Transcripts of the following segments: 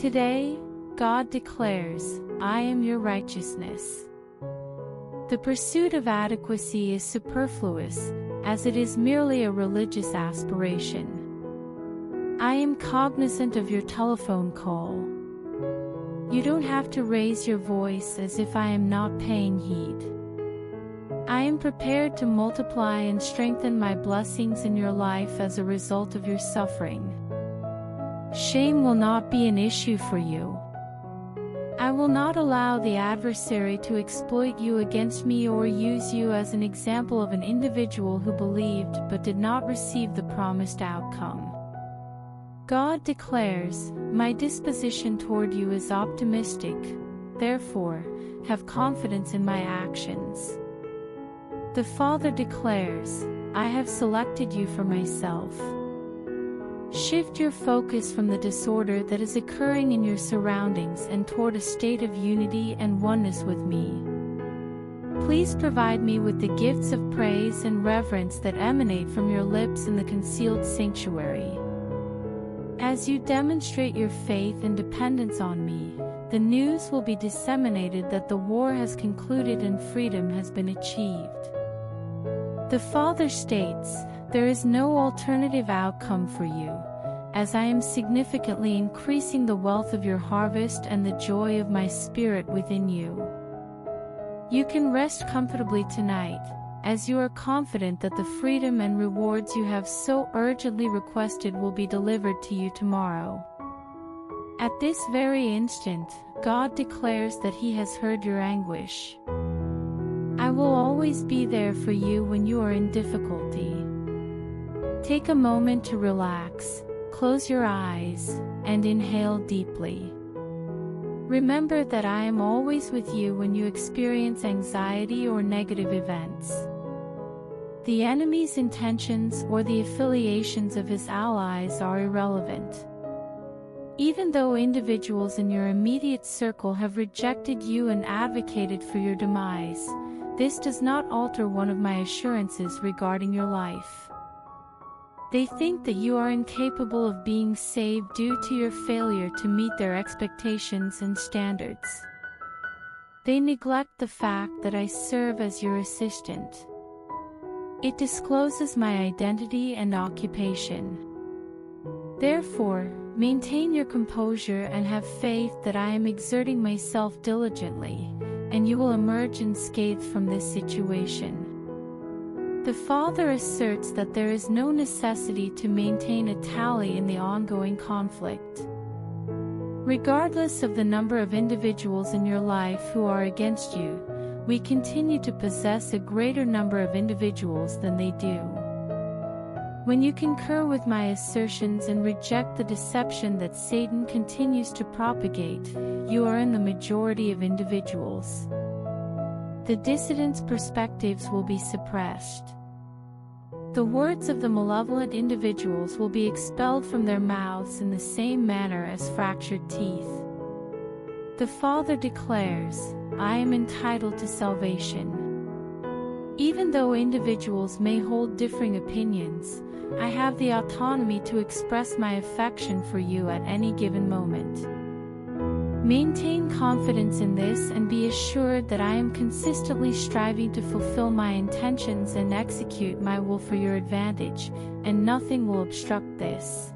Today, God declares, I am your righteousness. The pursuit of adequacy is superfluous, as it is merely a religious aspiration. I am cognizant of your telephone call. You don't have to raise your voice as if I am not paying heed. I am prepared to multiply and strengthen my blessings in your life as a result of your suffering. Shame will not be an issue for you. I will not allow the adversary to exploit you against me or use you as an example of an individual who believed but did not receive the promised outcome. God declares, my disposition toward you is optimistic, therefore, have confidence in my actions. The Father declares, I have selected you for myself. Shift your focus from the disorder that is occurring in your surroundings and toward a state of unity and oneness with me. Please provide me with the gifts of praise and reverence that emanate from your lips in the concealed sanctuary. As you demonstrate your faith and dependence on me, the news will be disseminated that the war has concluded and freedom has been achieved. The Father states, there is no alternative outcome for you, as I am significantly increasing the wealth of your harvest and the joy of my Spirit within you. You can rest comfortably tonight, as you are confident that the freedom and rewards you have so urgently requested will be delivered to you tomorrow. At this very instant, God declares that He has heard your anguish. I will always be there for you when you are in difficulty. Take a moment to relax, close your eyes, and inhale deeply. Remember that I am always with you when you experience anxiety or negative events. The enemy's intentions or the affiliations of his allies are irrelevant. Even though individuals in your immediate circle have rejected you and advocated for your demise, this does not alter one of my assurances regarding your life. They think that you are incapable of being saved due to your failure to meet their expectations and standards. They neglect the fact that I serve as your assistant. It discloses my identity and occupation. Therefore, maintain your composure and have faith that I am exerting myself diligently, and you will emerge unscathed from this situation. The Father asserts that there is no necessity to maintain a tally in the ongoing conflict. Regardless of the number of individuals in your life who are against you, we continue to possess a greater number of individuals than they do. When you concur with my assertions and reject the deception that Satan continues to propagate, you are in the majority of individuals. The dissidents' perspectives will be suppressed. The words of the malevolent individuals will be expelled from their mouths in the same manner as fractured teeth. The Father declares, I am entitled to salvation. Even though individuals may hold differing opinions, I have the autonomy to express my affection for you at any given moment. Maintain confidence in this and be assured that I am consistently striving to fulfill my intentions and execute my will for your advantage, and nothing will obstruct this.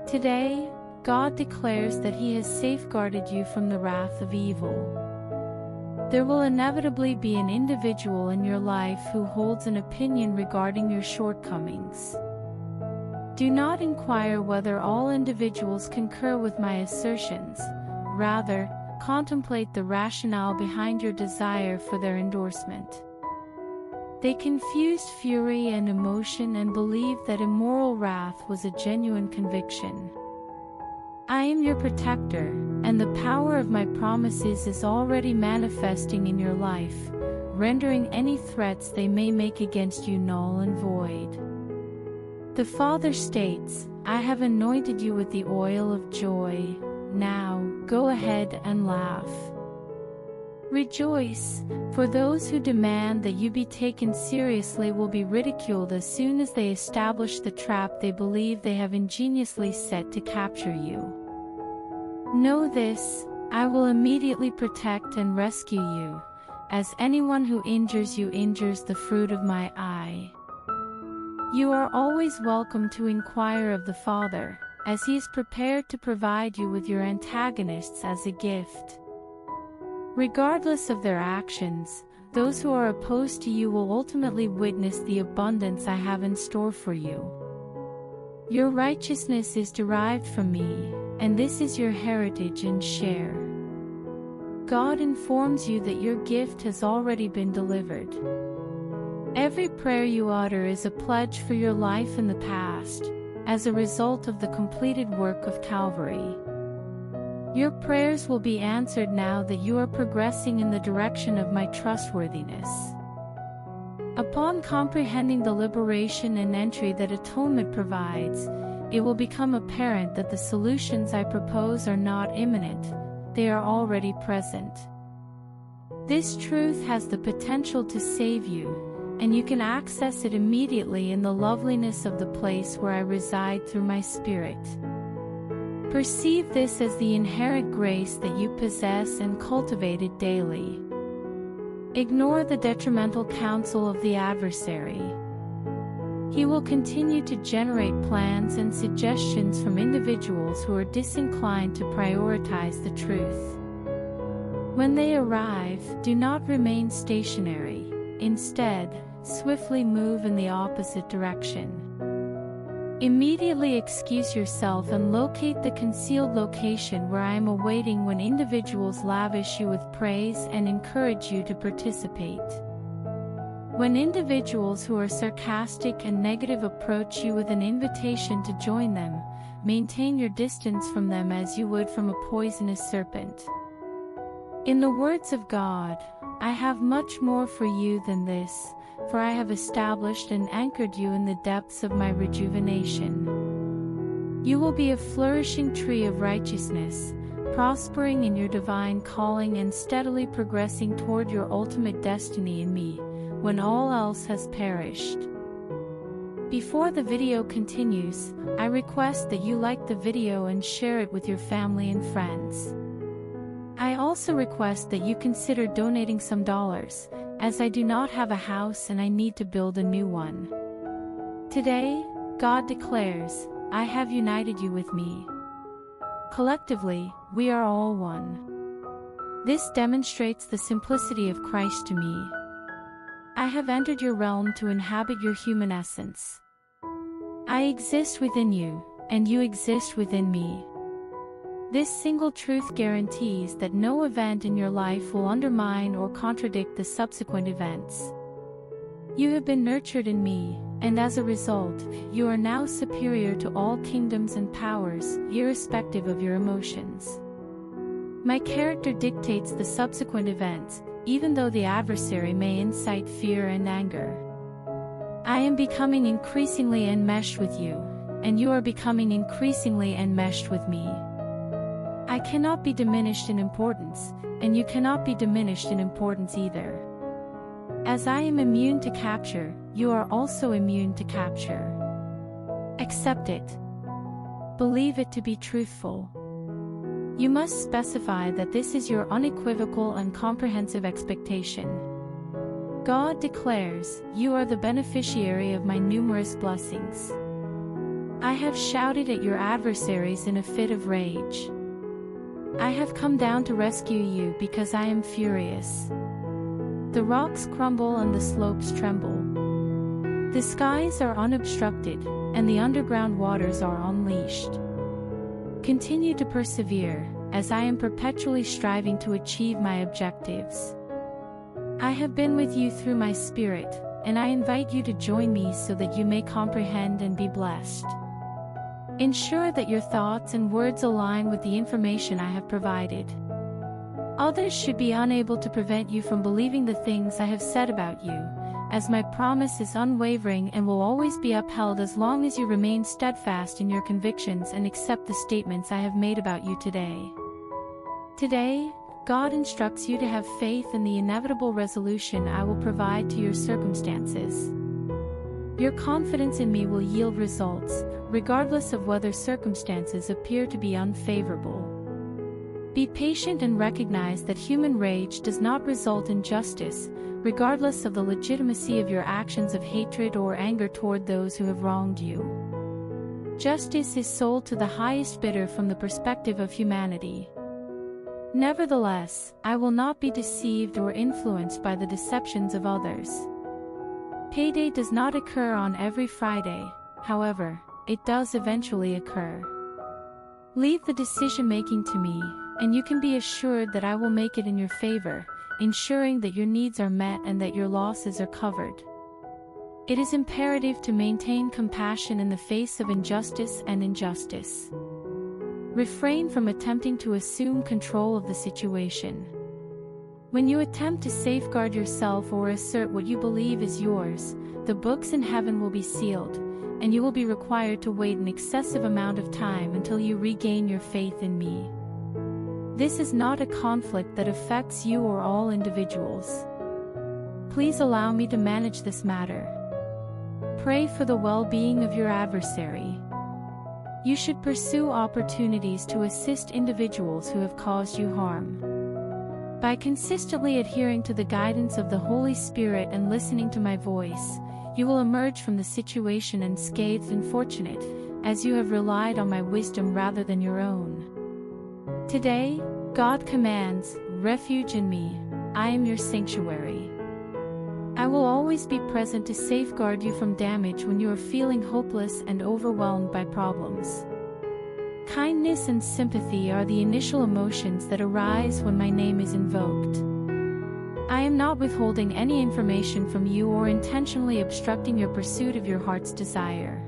Today, God declares that He has safeguarded you from the wrath of evil. There will inevitably be an individual in your life who holds an opinion regarding your shortcomings. Do not inquire whether all individuals concur with my assertions. Rather, contemplate the rationale behind your desire for their endorsement. They confused fury and emotion and believed that immoral wrath was a genuine conviction. I am your protector, and the power of my promises is already manifesting in your life, rendering any threats they may make against you null and void. The Father states, I have anointed you with the oil of joy. Now, go ahead and laugh. Rejoice, for those who demand that you be taken seriously will be ridiculed as soon as they establish the trap they believe they have ingeniously set to capture you. Know this, I will immediately protect and rescue you, as anyone who injures you injures the fruit of my eye. You are always welcome to inquire of the Father, as He is prepared to provide you with your antagonists as a gift. Regardless of their actions, those who are opposed to you will ultimately witness the abundance I have in store for you. Your righteousness is derived from me, and this is your heritage and share. God informs you that your gift has already been delivered. Every prayer you utter is a pledge for your life in the past, as a result of the completed work of Calvary. Your prayers will be answered now that you are progressing in the direction of my trustworthiness. Upon comprehending the liberation and entry that atonement provides, it will become apparent that the solutions I propose are not imminent, they are already present. This truth has the potential to save you, and you can access it immediately in the loveliness of the place where I reside through my Spirit. Perceive this as the inherent grace that you possess and cultivate it daily. Ignore the detrimental counsel of the adversary. He will continue to generate plans and suggestions from individuals who are disinclined to prioritize the truth. When they arrive, do not remain stationary. Instead, swiftly move in the opposite direction. Immediately excuse yourself and locate the concealed location where I am awaiting when individuals lavish you with praise and encourage you to participate. When individuals who are sarcastic and negative approach you with an invitation to join them, maintain your distance from them as you would from a poisonous serpent. In the words of God, I have much more for you than this, for I have established and anchored you in the depths of my rejuvenation. You will be a flourishing tree of righteousness, prospering in your divine calling and steadily progressing toward your ultimate destiny in me, when all else has perished. Before the video continues, I request that you like the video and share it with your family and friends. I also request that you consider donating some dollars, as I do not have a house and I need to build a new one. Today, God declares, I have united you with me. Collectively, we are all one. This demonstrates the simplicity of Christ to me. I have entered your realm to inhabit your human essence. I exist within you, and you exist within me. This single truth guarantees that no event in your life will undermine or contradict the subsequent events. You have been nurtured in me, and as a result, you are now superior to all kingdoms and powers, irrespective of your emotions. My character dictates the subsequent events, even though the adversary may incite fear and anger. I am becoming increasingly enmeshed with you, and you are becoming increasingly enmeshed with me. I cannot be diminished in importance, and you cannot be diminished in importance either. As I am immune to capture, you are also immune to capture. Accept it. Believe it to be truthful. You must specify that this is your unequivocal and comprehensive expectation. God declares, you are the beneficiary of my numerous blessings. I have shouted at your adversaries in a fit of rage. I have come down to rescue you because I am furious. The rocks crumble and the slopes tremble. The skies are unobstructed, and the underground waters are unleashed. Continue to persevere, as I am perpetually striving to achieve my objectives. I have been with you through my Spirit, and I invite you to join me so that you may comprehend and be blessed. Ensure that your thoughts and words align with the information I have provided. Others should be unable to prevent you from believing the things I have said about you, as my promise is unwavering and will always be upheld as long as you remain steadfast in your convictions and accept the statements I have made about you today. Today, God instructs you to have faith in the inevitable resolution I will provide to your circumstances. Your confidence in me will yield results, regardless of whether circumstances appear to be unfavorable. Be patient and recognize that human rage does not result in justice, regardless of the legitimacy of your actions of hatred or anger toward those who have wronged you. Justice is sold to the highest bidder from the perspective of humanity. Nevertheless, I will not be deceived or influenced by the deceptions of others. Payday does not occur on every Friday, however, it does eventually occur. Leave the decision-making to me, and you can be assured that I will make it in your favor, ensuring that your needs are met and that your losses are covered. It is imperative to maintain compassion in the face of injustice and injustice. Refrain from attempting to assume control of the situation. When you attempt to safeguard yourself or assert what you believe is yours, the books in heaven will be sealed, and you will be required to wait an excessive amount of time until you regain your faith in me. This is not a conflict that affects you or all individuals. Please allow me to manage this matter. Pray for the well-being of your adversary. You should pursue opportunities to assist individuals who have caused you harm. By consistently adhering to the guidance of the Holy Spirit and listening to my voice, you will emerge from the situation unscathed and fortunate, as you have relied on my wisdom rather than your own. Today, God commands, "Refuge in me, I am your sanctuary." I will always be present to safeguard you from damage when you are feeling hopeless and overwhelmed by problems. Kindness and sympathy are the initial emotions that arise when my name is invoked. I am not withholding any information from you or intentionally obstructing your pursuit of your heart's desire.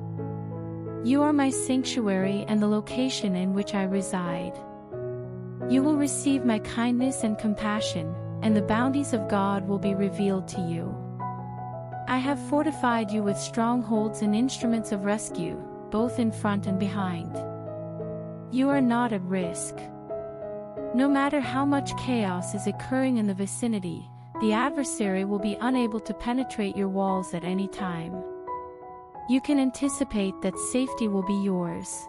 You are my sanctuary and the location in which I reside. You will receive my kindness and compassion, and the bounties of God will be revealed to you. I have fortified you with strongholds and instruments of rescue, both in front and behind. You are not at risk. No matter how much chaos is occurring in the vicinity, the adversary will be unable to penetrate your walls at any time. You can anticipate that safety will be yours.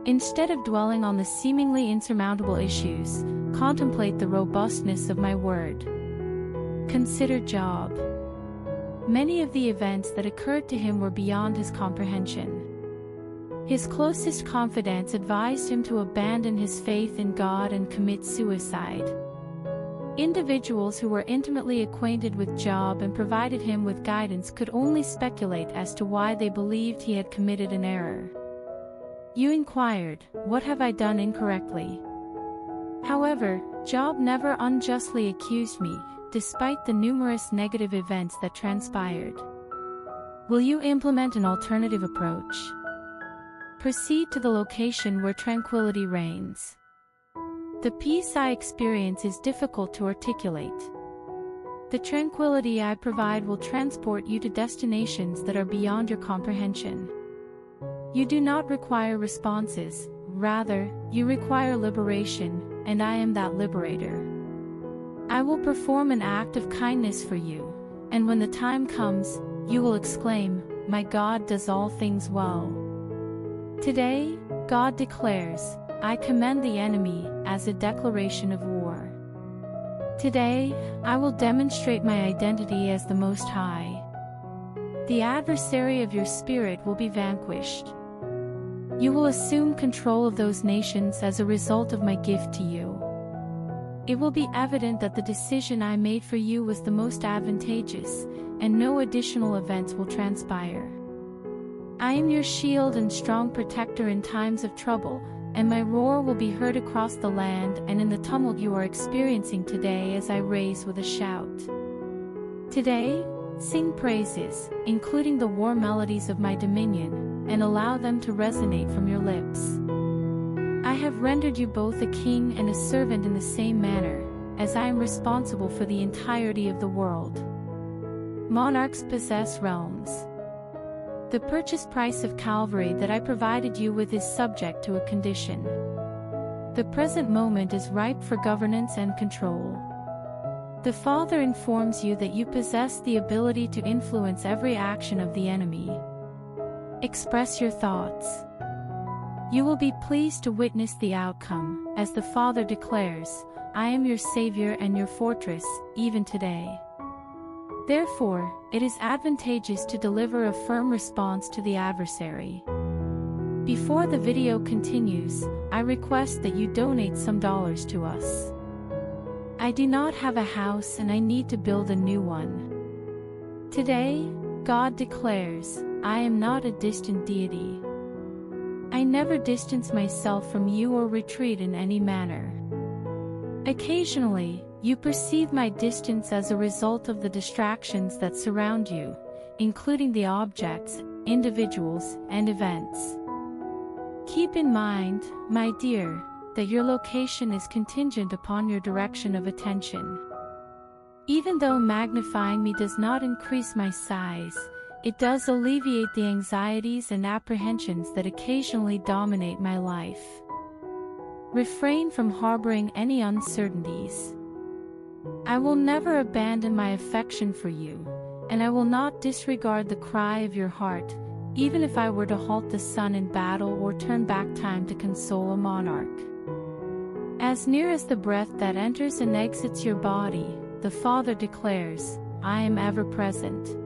Instead of dwelling on the seemingly insurmountable issues, contemplate the robustness of my word. Consider Job. Many of the events that occurred to him were beyond his comprehension. His closest confidants advised him to abandon his faith in God and commit suicide. Individuals who were intimately acquainted with Job and provided him with guidance could only speculate as to why they believed he had committed an error. You inquired, "What have I done incorrectly?" However, Job never unjustly accused me, despite the numerous negative events that transpired. Will you implement an alternative approach? Proceed to the location where tranquility reigns. The peace I experience is difficult to articulate. The tranquility I provide will transport you to destinations that are beyond your comprehension. You do not require responses, rather, you require liberation, and I am that liberator. I will perform an act of kindness for you, and when the time comes, you will exclaim, "My God does all things well." Today, God declares, "I commend the enemy," as a declaration of war. Today, I will demonstrate my identity as the Most High. The adversary of your spirit will be vanquished. You will assume control of those nations as a result of my gift to you. It will be evident that the decision I made for you was the most advantageous, and no additional events will transpire. I am your shield and strong protector in times of trouble, and my roar will be heard across the land and in the tumult you are experiencing today as I raise with a shout. Today, sing praises, including the war melodies of my dominion, and allow them to resonate from your lips. I have rendered you both a king and a servant in the same manner, as I am responsible for the entirety of the world. Monarchs possess realms. The purchase price of Calvary that I provided you with is subject to a condition. The present moment is ripe for governance and control. The Father informs you that you possess the ability to influence every action of the enemy. Express your thoughts. You will be pleased to witness the outcome, as the Father declares, I am your Savior and your fortress, even today. Therefore, it is advantageous to deliver a firm response to the adversary. Before the video continues, I request that you donate some dollars to us. I do not have a house and I need to build a new one. Today, God declares, I am not a distant deity. I never distance myself from you or retreat in any manner. Occasionally, you perceive my distance as a result of the distractions that surround you, including the objects, individuals, and events. Keep in mind, my dear, that your location is contingent upon your direction of attention. Even though magnifying me does not increase my size, it does alleviate the anxieties and apprehensions that occasionally dominate my life. Refrain from harboring any uncertainties. I will never abandon my affection for you, and I will not disregard the cry of your heart, even if I were to halt the sun in battle or turn back time to console a monarch. As near as the breath that enters and exits your body, the Father declares, I am ever present.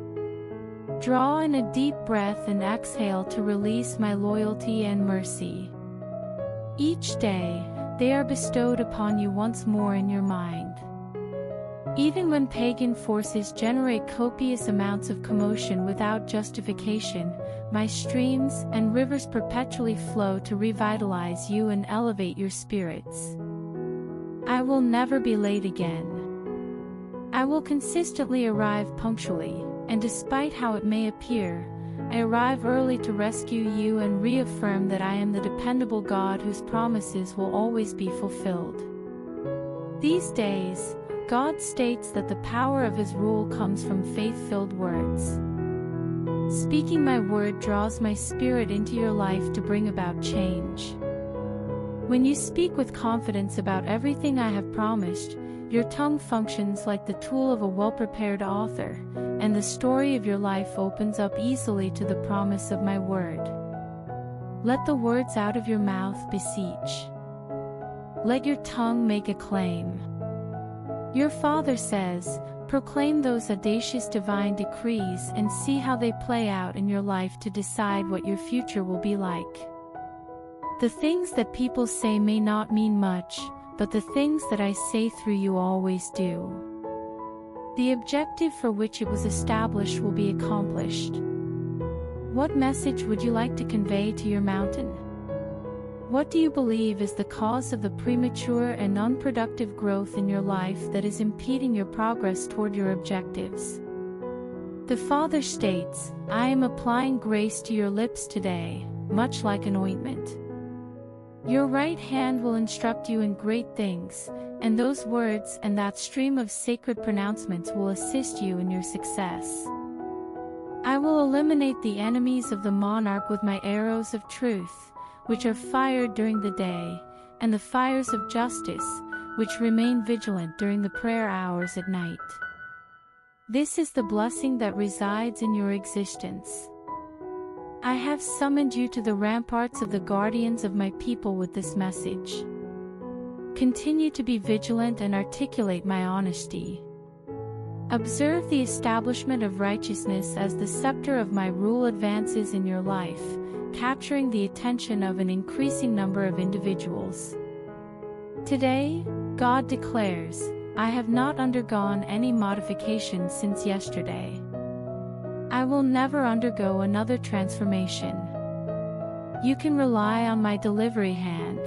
Draw in a deep breath and exhale to release my loyalty and mercy. Each day, they are bestowed upon you once more in your mind. Even when pagan forces generate copious amounts of commotion without justification, my streams and rivers perpetually flow to revitalize you and elevate your spirits. I will never be late again. I will consistently arrive punctually, and despite how it may appear, I arrive early to rescue you and reaffirm that I am the dependable God whose promises will always be fulfilled. These days, God states that the power of His rule comes from faith-filled words. Speaking my word draws my spirit into your life to bring about change. When you speak with confidence about everything I have promised, your tongue functions like the tool of a well-prepared author, and the story of your life opens up easily to the promise of my word. Let the words out of your mouth beseech. Let your tongue make a claim. Your Father says, proclaim those audacious divine decrees and see how they play out in your life to decide what your future will be like. The things that people say may not mean much, but the things that I say through you always do. The objective for which it was established will be accomplished. What message would you like to convey to your mountain? What do you believe is the cause of the premature and unproductive growth in your life that is impeding your progress toward your objectives? The Father states, I am applying grace to your lips today, much like an ointment. Your right hand will instruct you in great things, and those words and that stream of sacred pronouncements will assist you in your success. I will eliminate the enemies of the monarch with my arrows of truth, which are fired during the day, and the fires of justice, which remain vigilant during the prayer hours at night. This is the blessing that resides in your existence. I have summoned you to the ramparts of the guardians of my people with this message. Continue to be vigilant and articulate my honesty. Observe the establishment of righteousness as the scepter of my rule advances in your life, capturing the attention of an increasing number of individuals. Today, God declares, I have not undergone any modification since yesterday. I will never undergo another transformation. You can rely on my delivery hand.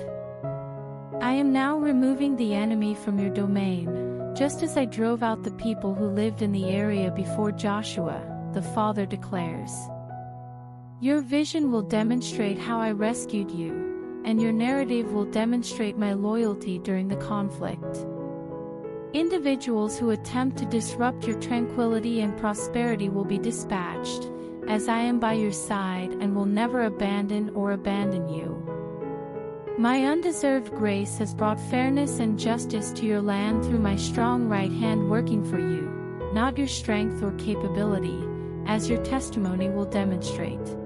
I am now removing the enemy from your domain, just as I drove out the people who lived in the area before Joshua, the Father declares. Your vision will demonstrate how I rescued you, and your narrative will demonstrate my loyalty during the conflict. Individuals who attempt to disrupt your tranquility and prosperity will be dispatched, as I am by your side and will never abandon you. My undeserved grace has brought fairness and justice to your land through my strong right hand working for you, not your strength or capability, as your testimony will demonstrate.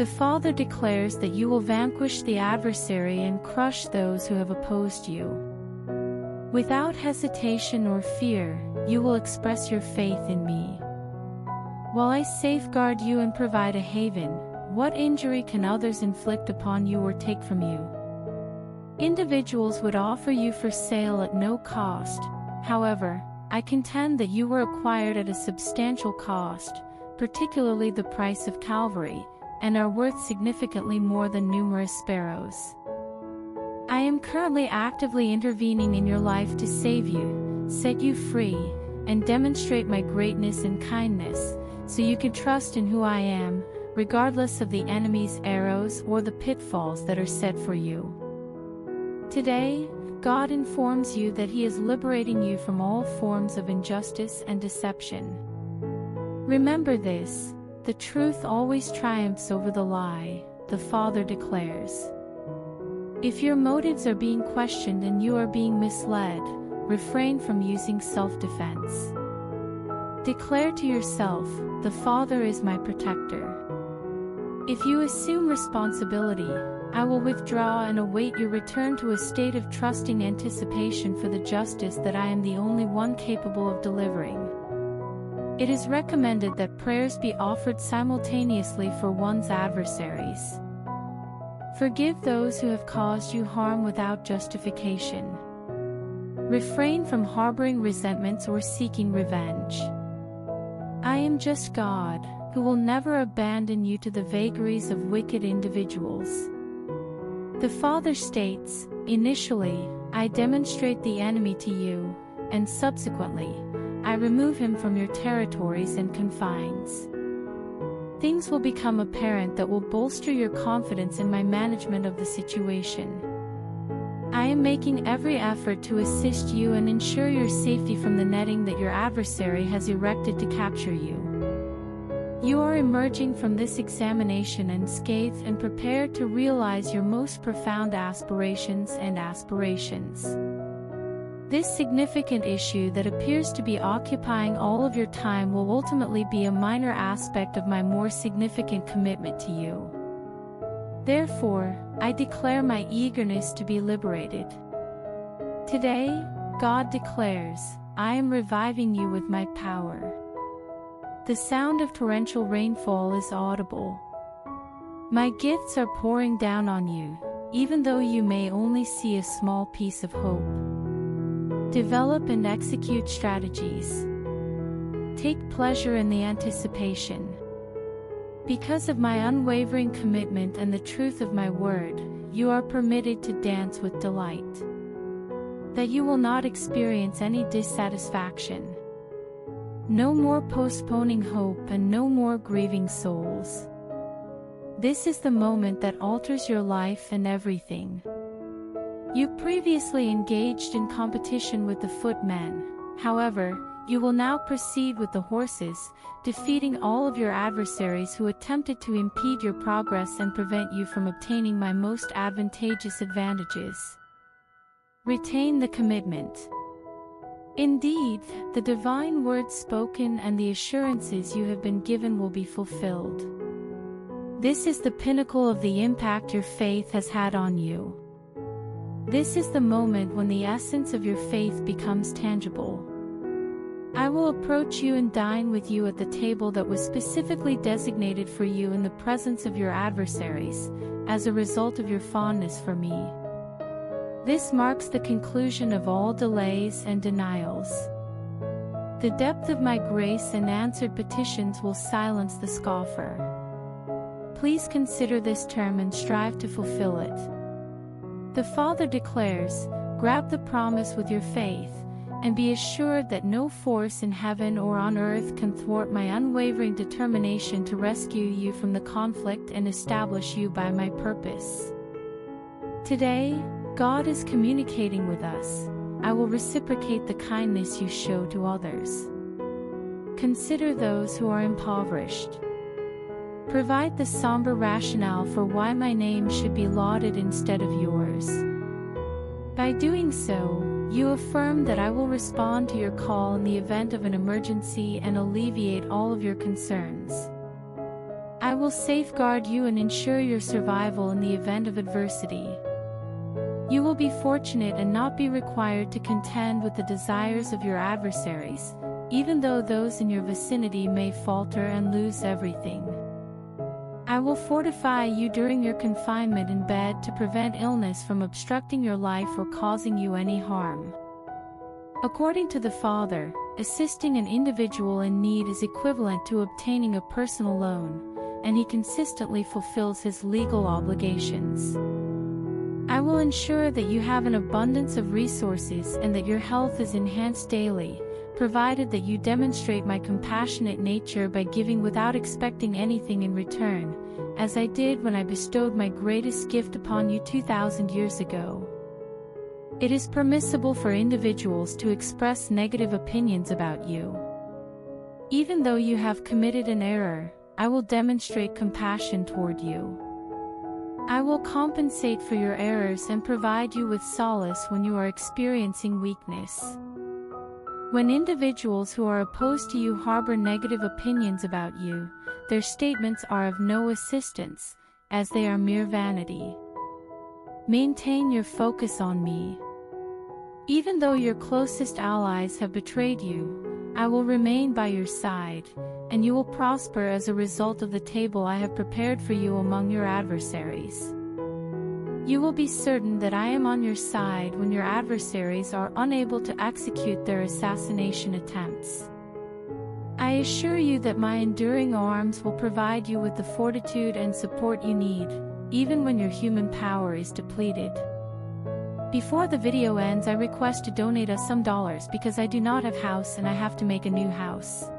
The Father declares that you will vanquish the adversary and crush those who have opposed you. Without hesitation or fear, you will express your faith in me. While I safeguard you and provide a haven, what injury can others inflict upon you or take from you? Individuals would offer you for sale at no cost. However, I contend that you were acquired at a substantial cost, particularly the price of Calvary, and are worth significantly more than numerous sparrows. I am currently actively intervening in your life to save you, set you free, and demonstrate my greatness and kindness, so you can trust in who I am, regardless of the enemy's arrows or the pitfalls that are set for you. Today, God informs you that He is liberating you from all forms of injustice and deception. Remember this: the truth always triumphs over the lie, the Father declares. If your motives are being questioned and you are being misled, refrain from using self-defense. Declare to yourself, "The Father is my protector." If you assume responsibility, I will withdraw and await your return to a state of trusting anticipation for the justice that I am the only one capable of delivering. It is recommended that prayers be offered simultaneously for one's adversaries. Forgive those who have caused you harm without justification. Refrain from harboring resentments or seeking revenge. I am just God, who will never abandon you to the vagaries of wicked individuals. The Father states, "Initially, I demonstrate the enemy to you, and subsequently, I remove him from your territories and confines." Things will become apparent that will bolster your confidence in my management of the situation. I am making every effort to assist you and ensure your safety from the netting that your adversary has erected to capture you. You are emerging from this examination unscathed and prepared to realize your most profound aspirations. This significant issue that appears to be occupying all of your time will ultimately be a minor aspect of my more significant commitment to you. Therefore, I declare my eagerness to be liberated. Today, God declares, I am reviving you with my power. The sound of torrential rainfall is audible. My gifts are pouring down on you, even though you may only see a small piece of hope. Develop and execute strategies. Take pleasure in the anticipation. Because of my unwavering commitment and the truth of my word, you are permitted to dance with delight. That you will not experience any dissatisfaction. No more postponing hope and no more grieving souls. This is the moment that alters your life and everything. You previously engaged in competition with the footmen, however, you will now proceed with the horses, defeating all of your adversaries who attempted to impede your progress and prevent you from obtaining my most advantageous advantages. Retain the commitment. Indeed, the divine words spoken and the assurances you have been given will be fulfilled. This is the pinnacle of the impact your faith has had on you. This is the moment when the essence of your faith becomes tangible. I will approach you and dine with you at the table that was specifically designated for you in the presence of your adversaries, as a result of your fondness for me. This marks the conclusion of all delays and denials. The depth of my grace and answered petitions will silence the scoffer. Please consider this term and strive to fulfill it. The Father declares, grab the promise with your faith, and be assured that no force in heaven or on earth can thwart my unwavering determination to rescue you from the conflict and establish you by my purpose. Today, God is communicating with us. I will reciprocate the kindness you show to others. Consider those who are impoverished. Provide the somber rationale for why my name should be lauded instead of yours. By doing so, you affirm that I will respond to your call in the event of an emergency and alleviate all of your concerns. I I will safeguard you and ensure your survival in the event of adversity. You will be fortunate and not be required to contend with the desires of your adversaries, even though those in your vicinity may falter and lose everything. I will fortify you during your confinement in bed to prevent illness from obstructing your life or causing you any harm. According to the Father, assisting an individual in need is equivalent to obtaining a personal loan, and he consistently fulfills his legal obligations. I will ensure that you have an abundance of resources and that your health is enhanced daily, provided that you demonstrate my compassionate nature by giving without expecting anything in return, as I did when I bestowed my greatest gift upon you 2,000 years ago. It is permissible for individuals to express negative opinions about you. Even though you have committed an error, I will demonstrate compassion toward you. I will compensate for your errors and provide you with solace when you are experiencing weakness. When individuals who are opposed to you harbor negative opinions about you, their statements are of no assistance, as they are mere vanity. Maintain your focus on me. Even though your closest allies have betrayed you, I will remain by your side, and you will prosper as a result of the table I have prepared for you among your adversaries. You will be certain that I am on your side when your adversaries are unable to execute their assassination attempts. I assure you that my enduring arms will provide you with the fortitude and support you need, even when your human power is depleted. Before the video ends, I request to donate us some dollars because I do not have house and I have to make a new house.